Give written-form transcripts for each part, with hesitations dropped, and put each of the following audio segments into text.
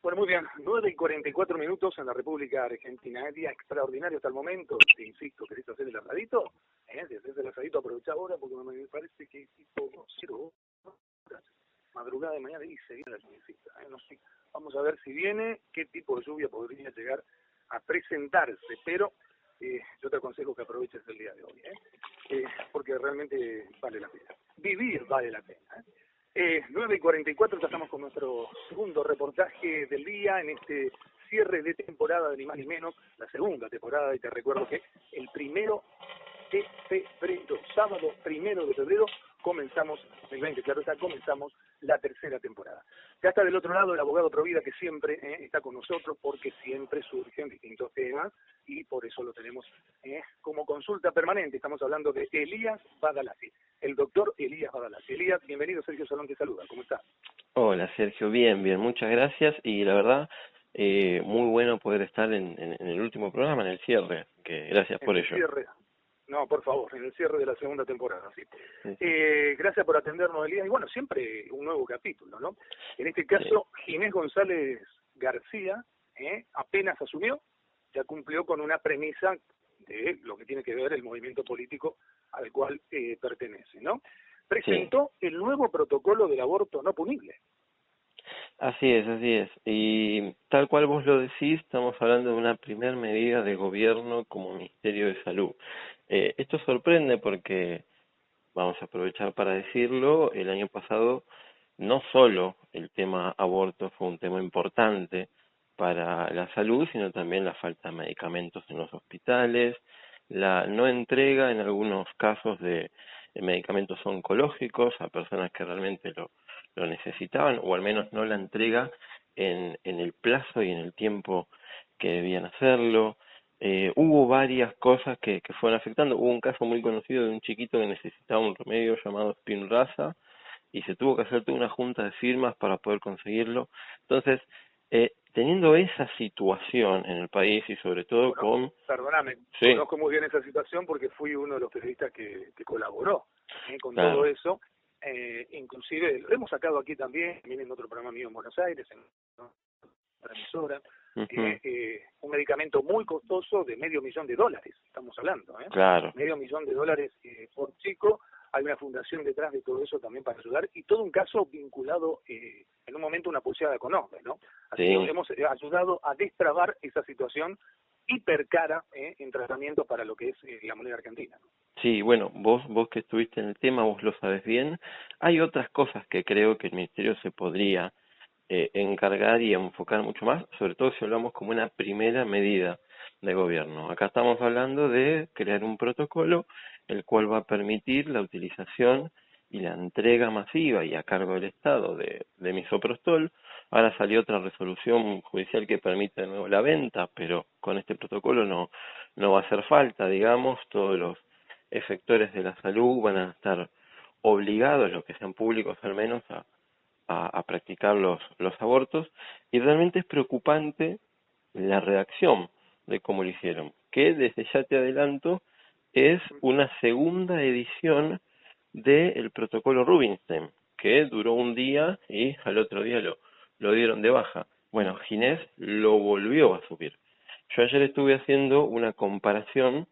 Bueno, muy bien, 9:44 en la República Argentina. Día extraordinario hasta el momento. Te insisto, ¿querés hacer el asadito? Si haces el asadito, aprovecha ahora porque me parece que tipo 0 horas, madrugada de mañana y se viene la lluviecita. No sé, vamos a ver si viene, qué tipo de lluvia podría llegar a presentarse, pero yo te aconsejo que aproveches el día de hoy, porque realmente vale la pena. Vivir vale la pena. 9:44, ya estamos con nuestro segundo reportaje del día en este cierre de temporada de ni más ni menos, la segunda temporada, y te recuerdo que el 1 de febrero, sábado 1 de febrero, comenzamos, 2020, claro está, comenzamos la tercera temporada. Ya está del otro lado el abogado Provida, que siempre está con nosotros, porque siempre surgen distintos temas, y por eso lo tenemos como consulta permanente. Estamos hablando de Elías Badalasi, el doctor Elías Badalasi. Elías, bienvenido, Sergio Salón te saluda, ¿cómo estás? Hola Sergio, bien, muchas gracias y la verdad, muy bueno poder estar en el último programa, en el cierre, que gracias por En el ello. cierre, no, por favor, en el cierre de la segunda temporada, sí. Sí. Gracias por atendernos, Elías, y bueno, siempre un nuevo capítulo, ¿no? En este caso, Ginés González García, apenas asumió, ya cumplió con una premisa de lo que tiene que ver el movimiento político al cual pertenece, ¿no? Presentó el nuevo protocolo del aborto no punible. Así es. Y tal cual vos lo decís, estamos hablando de una primera medida de gobierno como Ministerio de Salud. Esto sorprende porque, vamos a aprovechar para decirlo, el año pasado no solo el tema aborto fue un tema importante para la salud, sino también la falta de medicamentos en los hospitales, la no entrega en algunos casos de medicamentos oncológicos a personas que realmente lo necesitaban, o al menos no la entrega en el plazo y en el tiempo que debían hacerlo. Hubo varias cosas que fueron afectando. Hubo un caso muy conocido de un chiquito que necesitaba un remedio llamado Spinraza y se tuvo que hacer toda una junta de firmas para poder conseguirlo. Entonces, teniendo esa situación en el país y sobre todo Perdóname, Sí. Conozco muy bien esa situación porque fui uno de los periodistas que colaboró con Claro. todo eso. Inclusive lo hemos sacado aquí también en otro programa mío en Buenos Aires, en otra emisora. Un medicamento muy costoso de $500,000, estamos hablando, Claro. $500,000 por chico. Hay una fundación detrás de todo eso también para ayudar, y todo un caso vinculado en un momento a una pulseada con hombre, ¿no? Así Sí. que hemos ayudado a destrabar esa situación hipercara en tratamiento para lo que es la moneda argentina, ¿no? Sí, bueno, vos que estuviste en el tema, vos lo sabes bien. Hay otras cosas que creo que el Ministerio se podría encargar y enfocar mucho más, sobre todo si hablamos como una primera medida de gobierno. Acá estamos hablando de crear un protocolo el cual va a permitir la utilización y la entrega masiva y a cargo del Estado de misoprostol. Ahora salió otra resolución judicial que permite de nuevo la venta, pero con este protocolo no va a hacer falta, digamos. Todos los efectores de la salud van a estar obligados, los que sean públicos al menos, a practicar los abortos, y realmente es preocupante la reacción de cómo lo hicieron, que desde ya te adelanto es una segunda edición del protocolo Rubinstein, que duró un día y al otro día lo dieron de baja. Bueno, Ginés lo volvió a subir. Yo ayer estuve haciendo una comparación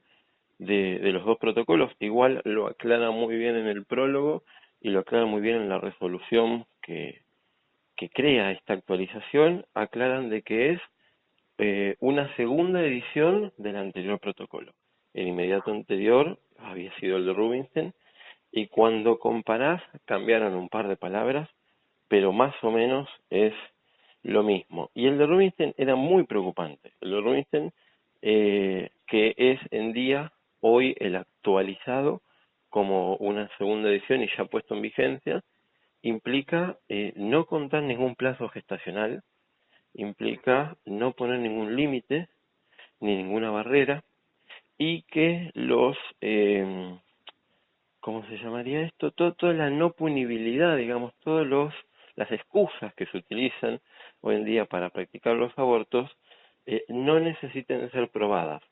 de los dos protocolos, igual lo aclara muy bien en el prólogo y lo aclara muy bien en la resolución que crea esta actualización. Aclaran de que es una segunda edición del anterior protocolo. El inmediato anterior había sido el de Rubinstein, y cuando comparás cambiaron un par de palabras, pero más o menos es lo mismo. Y el de Rubinstein era muy preocupante. El de Rubinstein, que es en día hoy el actualizado como una segunda edición y ya puesto en vigencia, implica no contar ningún plazo gestacional, implica no poner ningún límite ni ninguna barrera, y que ¿cómo se llamaría esto? Toda la no punibilidad, digamos, las excusas que se utilizan hoy en día para practicar los abortos no necesiten ser probadas,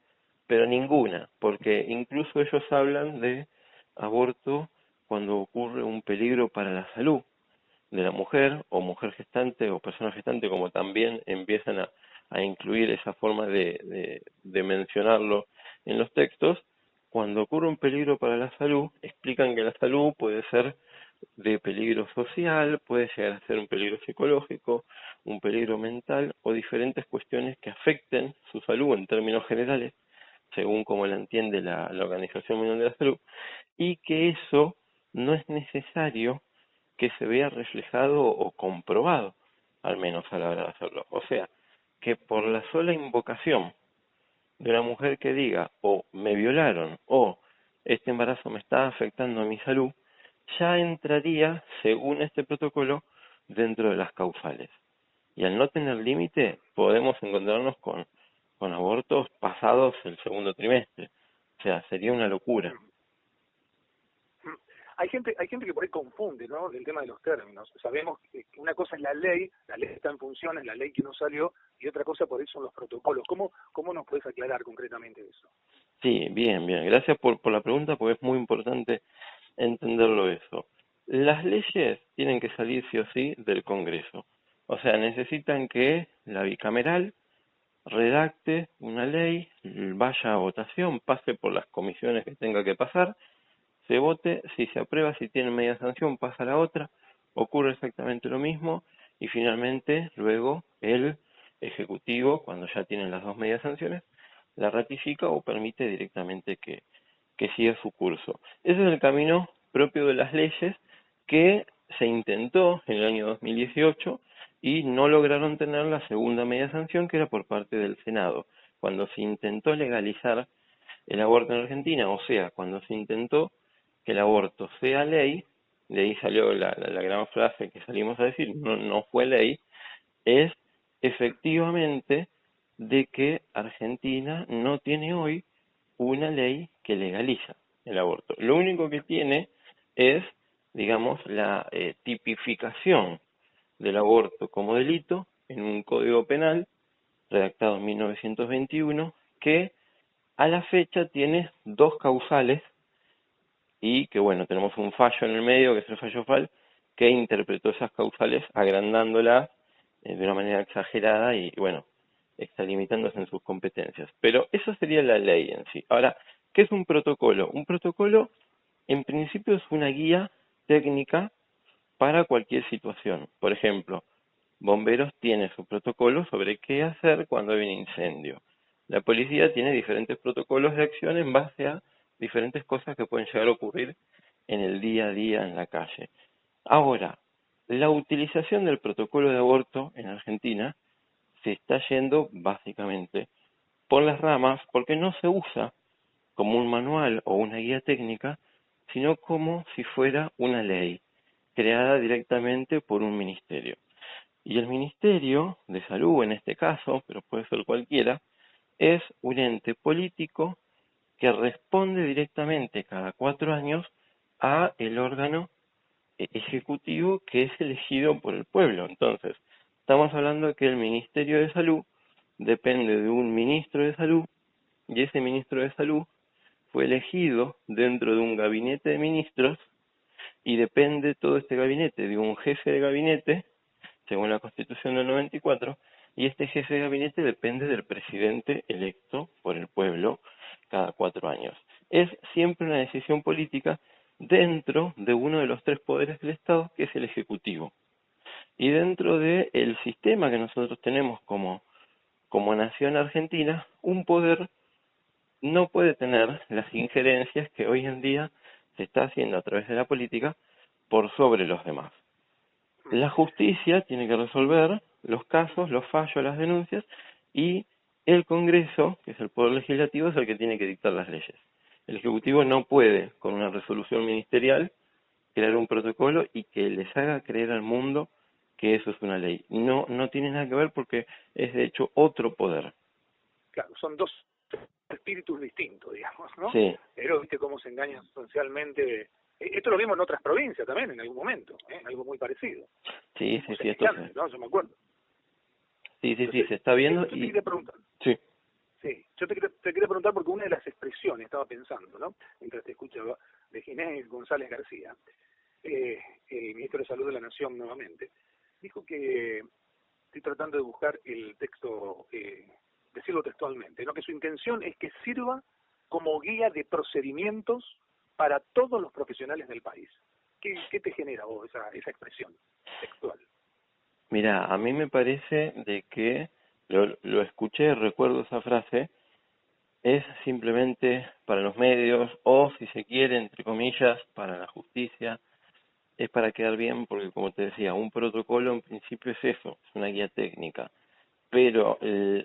pero ninguna, porque incluso ellos hablan de aborto cuando ocurre un peligro para la salud. de la mujer o mujer gestante o persona gestante, como también empiezan a incluir esa forma de mencionarlo en los textos. Cuando ocurre un peligro para la salud, explican que la salud puede ser de peligro social, puede llegar a ser un peligro psicológico, un peligro mental o diferentes cuestiones que afecten su salud en términos generales, según como la entiende la Organización Mundial de la Salud, y que eso no es necesario que se vea reflejado o comprobado, al menos a la hora de hacerlo. O sea, que por la sola invocación de una mujer que diga o me violaron o este embarazo me está afectando a mi salud, ya entraría, según este protocolo, dentro de las causales. Y al no tener límite, podemos encontrarnos con abortos pasados el segundo trimestre. O sea, sería una locura. Hay gente que por ahí confunde, ¿no?, el tema de los términos. Sabemos que una cosa es la ley está en funciones, la ley que no salió, y otra cosa por ahí son los protocolos. ¿Cómo nos puedes aclarar concretamente eso? Sí, bien, bien. Gracias por la pregunta, porque es muy importante entenderlo eso. Las leyes tienen que salir sí o sí del Congreso. O sea, necesitan que la bicameral redacte una ley, vaya a votación, pase por las comisiones que tenga que pasar, se vote, si se aprueba, si tiene media sanción, pasa a la otra, ocurre exactamente lo mismo y finalmente luego el Ejecutivo, cuando ya tienen las dos medias sanciones, la ratifica o permite directamente que siga su curso. Ese es el camino propio de las leyes que se intentó en el año 2018 y no lograron tener la segunda media sanción, que era por parte del Senado. Cuando se intentó legalizar el aborto en Argentina, o sea, cuando se intentó que el aborto sea ley, de ahí salió la gran frase que salimos a decir, no fue ley, es efectivamente de que Argentina no tiene hoy una ley que legaliza el aborto. Lo único que tiene es, digamos, la tipificación del aborto como delito en un código penal redactado en 1921 que a la fecha tiene dos causales y que, bueno, tenemos un fallo en el medio, que es el fallo FAL, que interpretó esas causales agrandándolas de una manera exagerada y, bueno, está limitándose en sus competencias. Pero eso sería la ley en sí. Ahora, ¿qué es un protocolo? Un protocolo, en principio, es una guía técnica para cualquier situación. Por ejemplo, bomberos tiene su protocolo sobre qué hacer cuando hay un incendio. La policía tiene diferentes protocolos de acción en base a diferentes cosas que pueden llegar a ocurrir en el día a día en la calle. Ahora, la utilización del protocolo de aborto en Argentina se está yendo básicamente por las ramas porque no se usa como un manual o una guía técnica, sino como si fuera una ley creada directamente por un ministerio. Y el Ministerio de Salud, en este caso, pero puede ser cualquiera, es un ente político que responde directamente cada 4 años a el órgano ejecutivo que es elegido por el pueblo. Entonces, estamos hablando de que el Ministerio de Salud depende de un ministro de salud y ese ministro de salud fue elegido dentro de un gabinete de ministros y depende todo este gabinete de un jefe de gabinete, según la Constitución del 94, y este jefe de gabinete depende del presidente electo por el pueblo cada 4 años. Es siempre una decisión política dentro de uno de los tres poderes del Estado, que es el Ejecutivo. Y dentro del sistema que nosotros tenemos como nación argentina, un poder no puede tener las injerencias que hoy en día se está haciendo a través de la política por sobre los demás. La justicia tiene que resolver los casos, los fallos, las denuncias y el Congreso, que es el poder legislativo, es el que tiene que dictar las leyes. El Ejecutivo no puede, con una resolución ministerial, crear un protocolo y que les haga creer al mundo que eso es una ley. No tiene nada que ver porque es de hecho otro poder. Claro, son dos espíritus distintos, digamos, ¿no? Sí, Pero viste cómo se engañan socialmente. Esto lo vimos en otras provincias también, en algún momento, algo muy parecido. sí, O sí, sea, sí, esto se, ¿no? Yo me acuerdo. sí, sí, sí, Entonces, se está viendo yo te y quería preguntar, sí, sí, yo te quería preguntar porque una de las expresiones, estaba pensando, ¿no?, mientras te escuchaba, de Ginés González García, el ministro de Salud de la Nación nuevamente, dijo que, estoy tratando de buscar el texto, decirlo textualmente, ¿no? Que su intención es que sirva como guía de procedimientos para todos los profesionales del país. ¿Qué te genera vos esa expresión textual? Mira, a mí me parece de que lo escuché, recuerdo esa frase, es simplemente para los medios o, si se quiere, entre comillas, para la justicia, es para quedar bien porque, como te decía, un protocolo en principio es eso, es una guía técnica, pero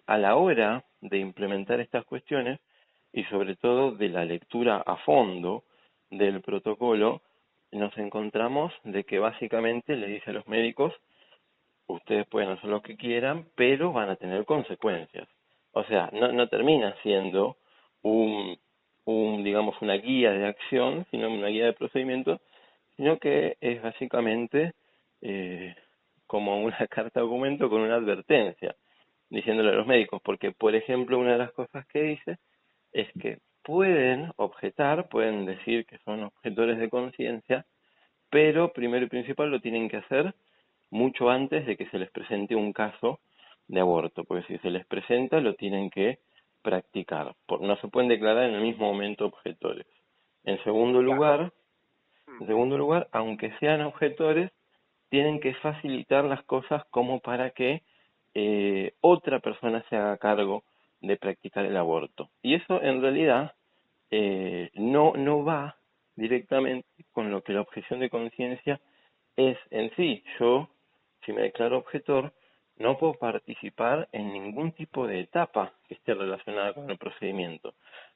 a la hora de implementar estas cuestiones y sobre todo de la lectura a fondo del protocolo, nos encontramos de que básicamente le dice a los médicos: ustedes pueden hacer lo que quieran, pero van a tener consecuencias. O sea, no termina siendo un, digamos, una guía de acción, sino una guía de procedimiento, sino que es básicamente eh, como una carta documento con una advertencia, diciéndole a los médicos, porque, por ejemplo, una de las cosas que dice es que pueden objetar, pueden decir que son objetores de conciencia, pero primero y principal lo tienen que hacer mucho antes de que se les presente un caso de aborto, porque si se les presenta lo tienen que practicar, no se pueden declarar en el mismo momento objetores. En segundo Claro. lugar, aunque sean objetores, tienen que facilitar las cosas como para que otra persona se haga cargo de practicar el aborto. Y eso en realidad no va directamente con lo que la objeción de conciencia es en sí. Yo, si me declaro objetor, no puedo participar en ningún tipo de etapa que esté relacionada con el procedimiento,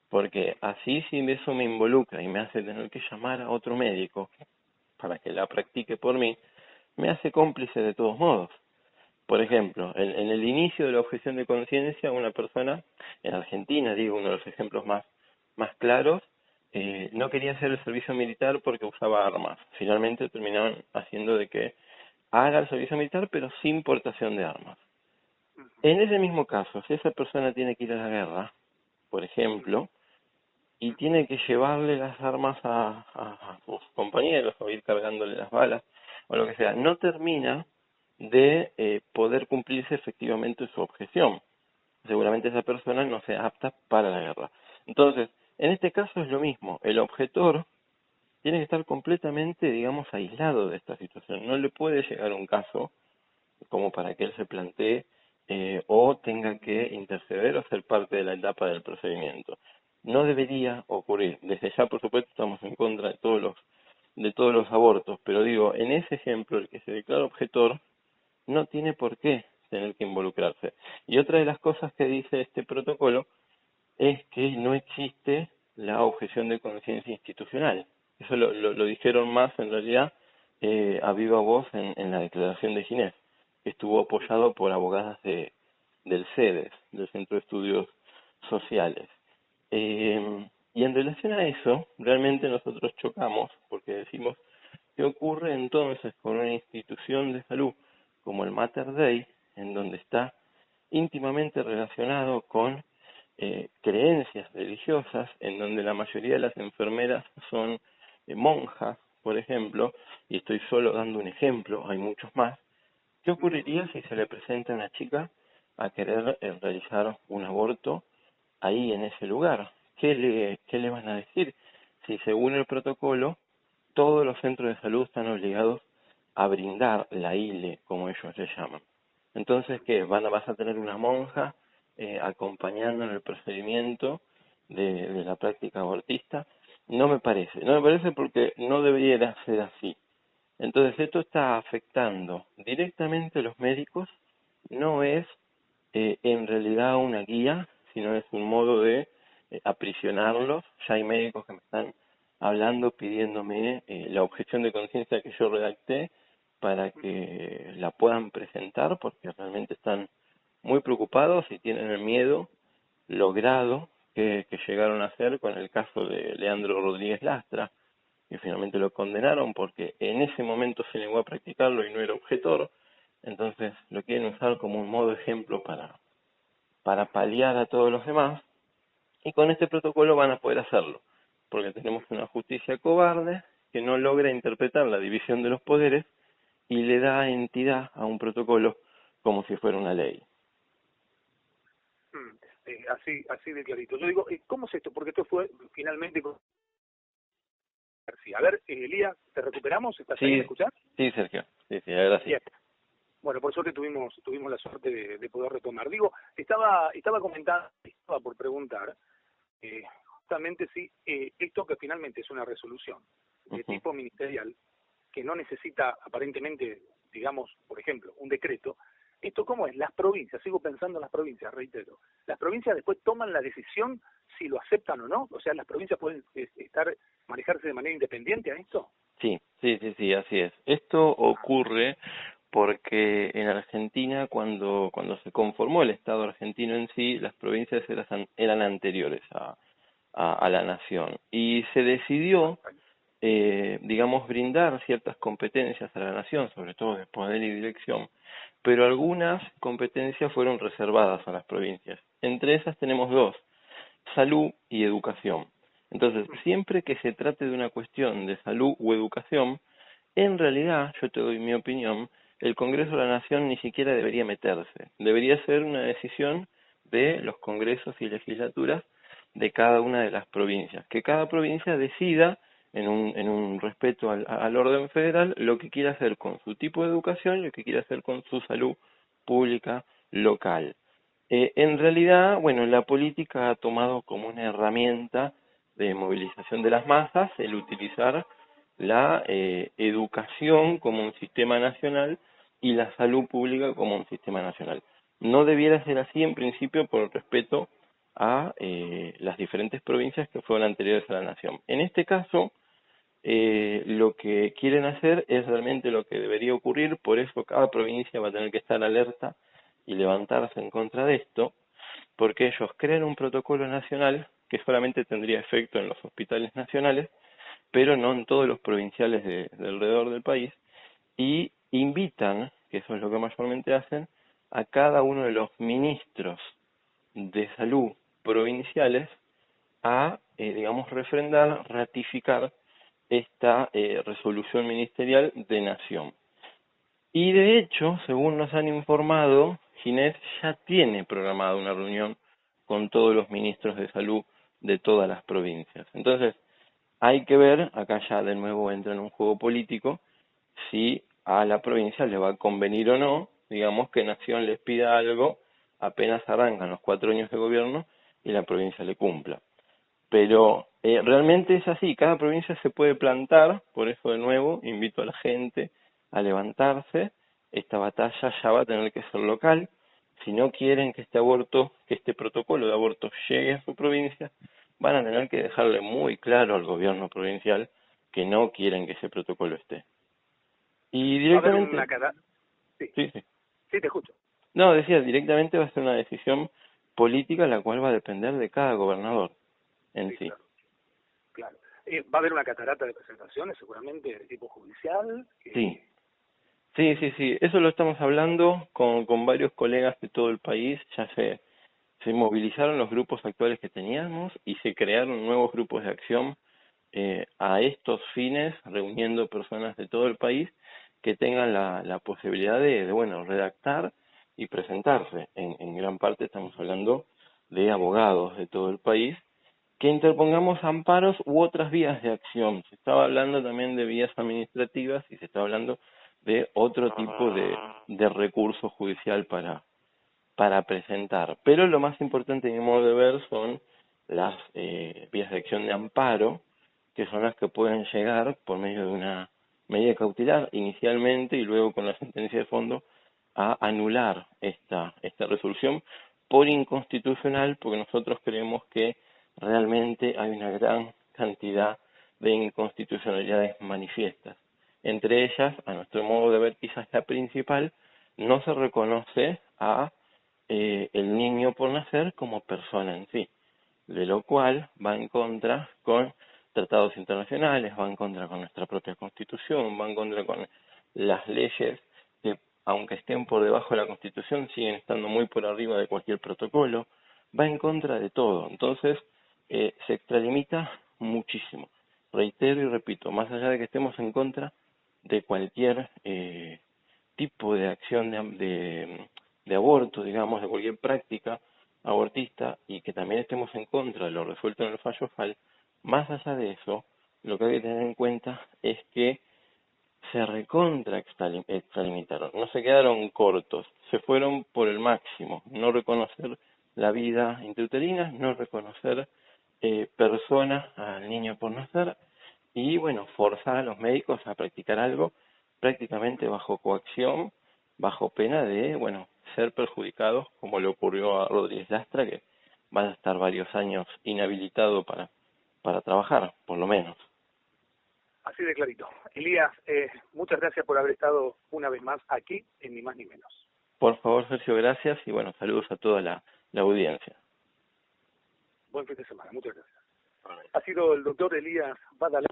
porque así, si eso me involucra y me hace tener que llamar a otro médico para que la practique por mí, me hace cómplice de todos modos. Por ejemplo, en el inicio de la objeción de conciencia, una persona, en Argentina, digo, uno de los ejemplos más claros, no quería hacer el servicio militar porque usaba armas. Finalmente terminaron haciendo de que haga el servicio militar, pero sin portación de armas. En ese mismo caso, si esa persona tiene que ir a la guerra, por ejemplo, y tiene que llevarle las armas a sus compañeros o ir cargándole las balas o lo que sea, no termina de poder cumplirse efectivamente su objeción. Seguramente esa persona no sea apta para la guerra. Entonces, en este caso es lo mismo. El objetor tiene que estar completamente, digamos, aislado de esta situación. No le puede llegar un caso como para que él se plantee o tenga que interceder o ser parte de la etapa del procedimiento. No debería ocurrir. Desde ya, por supuesto, estamos en contra de todos los abortos, pero digo, en ese ejemplo, el que se declara objetor no tiene por qué tener que involucrarse. Y otra de las cosas que dice este protocolo es que no existe la objeción de conciencia institucional. Eso lo dijeron más, en realidad, a viva voz en la declaración de Ginés, que estuvo apoyado por abogadas del CEDES, del Centro de Estudios Sociales. Y en relación a eso, realmente nosotros chocamos, porque decimos: ¿qué ocurre entonces con una institución de salud como el Mater Dei, en donde está íntimamente relacionado con creencias religiosas, en donde la mayoría de las enfermeras son monjas, por ejemplo, y estoy solo dando un ejemplo, hay muchos más? ¿Qué ocurriría si se le presenta a una chica a querer realizar un aborto ahí en ese lugar? ¿Qué le van a decir? Si según el protocolo todos los centros de salud están obligados a brindar la ILE, como ellos le llaman. Entonces, ¿qué? ¿Vas a tener una monja acompañando en el procedimiento de la práctica abortista? No me parece porque no debería ser así. Entonces, esto está afectando directamente a los médicos, no es en realidad una guía, sino es un modo de aprisionarlos. Ya hay médicos que me están hablando pidiéndome la objeción de conciencia que yo redacté para que la puedan presentar, porque realmente están muy preocupados y tienen el miedo logrado que llegaron a hacer con el caso de Leandro Rodríguez Lastra, que finalmente lo condenaron porque en ese momento se negó a practicarlo y no era objetor. Entonces lo quieren usar como un modo ejemplo para paliar a todos los demás, y con este protocolo van a poder hacerlo, porque tenemos una justicia cobarde que no logra interpretar la división de los poderes y le da entidad a un protocolo como si fuera una ley. Así de clarito. Yo digo, ¿cómo es esto? Porque esto fue finalmente... A ver, Elías, ¿te recuperamos? ¿Estás ahí? ¿Me escuchás? Sí, Sergio. Sí, ahora sí. Bien. Bueno, por suerte tuvimos la suerte de poder retomar. Digo, estaba comentando, estaba por preguntar, justamente si esto que finalmente es una resolución de tipo ministerial, que no necesita aparentemente, digamos, por ejemplo, un decreto, ¿esto cómo es? Las provincias, sigo pensando en las provincias, reitero, las provincias después toman la decisión si lo aceptan o no, o sea, las provincias pueden manejarse de manera independiente a esto. Sí, así es. Esto ocurre porque en Argentina, cuando se conformó el Estado argentino en sí, las provincias eran anteriores a la nación. Y se decidió, digamos, brindar ciertas competencias a la nación, sobre todo de poder y dirección, pero algunas competencias fueron reservadas a las provincias. Entre esas tenemos dos: salud y educación. Entonces, siempre que se trate de una cuestión de salud o educación, en realidad, yo te doy mi opinión, el Congreso de la Nación ni siquiera debería meterse. Debería ser una decisión de los congresos y legislaturas de cada una de las provincias. Que cada provincia decida, en un respeto al orden federal, lo que quiera hacer con su tipo de educación y lo que quiera hacer con su salud pública local. En realidad, bueno, la política ha tomado como una herramienta de movilización de las masas el utilizar la educación como un sistema nacional y la salud pública como un sistema nacional. No debiera ser así en principio por respeto a las diferentes provincias que fueron anteriores a la nación. En este caso, lo que quieren hacer es realmente lo que debería ocurrir, por eso cada provincia va a tener que estar alerta y levantarse en contra de esto, porque ellos crean un protocolo nacional que solamente tendría efecto en los hospitales nacionales, pero no en todos los provinciales de alrededor del país, y invitan, que eso es lo que mayormente hacen, a cada uno de los ministros de salud provinciales a, digamos, refrendar, ratificar esta resolución ministerial de nación. Y de hecho, según nos han informado, Ginés ya tiene programada una reunión con todos los ministros de salud de todas las provincias. Entonces, hay que ver, acá ya de nuevo entra en un juego político, si a la provincia le va a convenir o no, digamos, que Nación les pida algo apenas arrancan los 4 años de gobierno y la provincia le cumpla. Pero realmente es así, cada provincia se puede plantar, por eso de nuevo invito a la gente a levantarse, esta batalla ya va a tener que ser local, si no quieren que este protocolo de aborto llegue a su provincia, van a tener que dejarle muy claro al gobierno provincial que no quieren que ese protocolo esté. Y directamente... Va a haber una Sí. Sí, te escucho. No, decía, directamente va a ser una decisión política la cual va a depender de cada gobernador en sí. Claro. Va a haber una catarata de presentaciones, seguramente, de tipo judicial. Sí. Eso lo estamos hablando con varios colegas de todo el país. Ya se movilizaron los grupos actuales que teníamos y se crearon nuevos grupos de acción a estos fines, reuniendo personas de todo el país que tengan la posibilidad de redactar y presentarse. En gran parte estamos hablando de abogados de todo el país, que interpongamos amparos u otras vías de acción. Se estaba hablando también de vías administrativas y se está hablando de otro tipo de recurso judicial para presentar. Pero lo más importante, en mi modo de ver, son las vías de acción de amparo, que son las que pueden llegar por medio de una medida cautelar inicialmente y luego con la sentencia de fondo a anular esta resolución por inconstitucional, porque nosotros creemos que realmente hay una gran cantidad de inconstitucionalidades manifiestas. Entre ellas, a nuestro modo de ver, quizás la principal, no se reconoce a el niño por nacer como persona en sí, de lo cual va en contra con tratados internacionales, va en contra con nuestra propia Constitución, va en contra con las leyes que, aunque estén por debajo de la Constitución, siguen estando muy por arriba de cualquier protocolo, va en contra de todo. Entonces, se extralimita muchísimo. reitero y repito, más allá de que estemos en contra de cualquier tipo de acción de aborto, digamos, de cualquier práctica abortista, y que también estemos en contra de lo resuelto en el fallo FAL, más allá de eso, lo que hay que tener en cuenta es que se recontra extralimitaron, no se quedaron cortos, se fueron por el máximo, no reconocer la vida intrauterina, no reconocer persona al niño por nacer, y bueno, forzar a los médicos a practicar algo prácticamente bajo coacción, bajo pena de, bueno, ser perjudicados, como le ocurrió a Rodríguez Lastra, que va a estar varios años inhabilitado para trabajar, por lo menos. Así de clarito. Elías, muchas gracias por haber estado una vez más aquí en Ni Más Ni Menos. Por favor, Sergio, gracias y bueno, saludos a toda la audiencia. Buen fin de semana, muchas gracias. Ha sido el doctor Elías Badalá.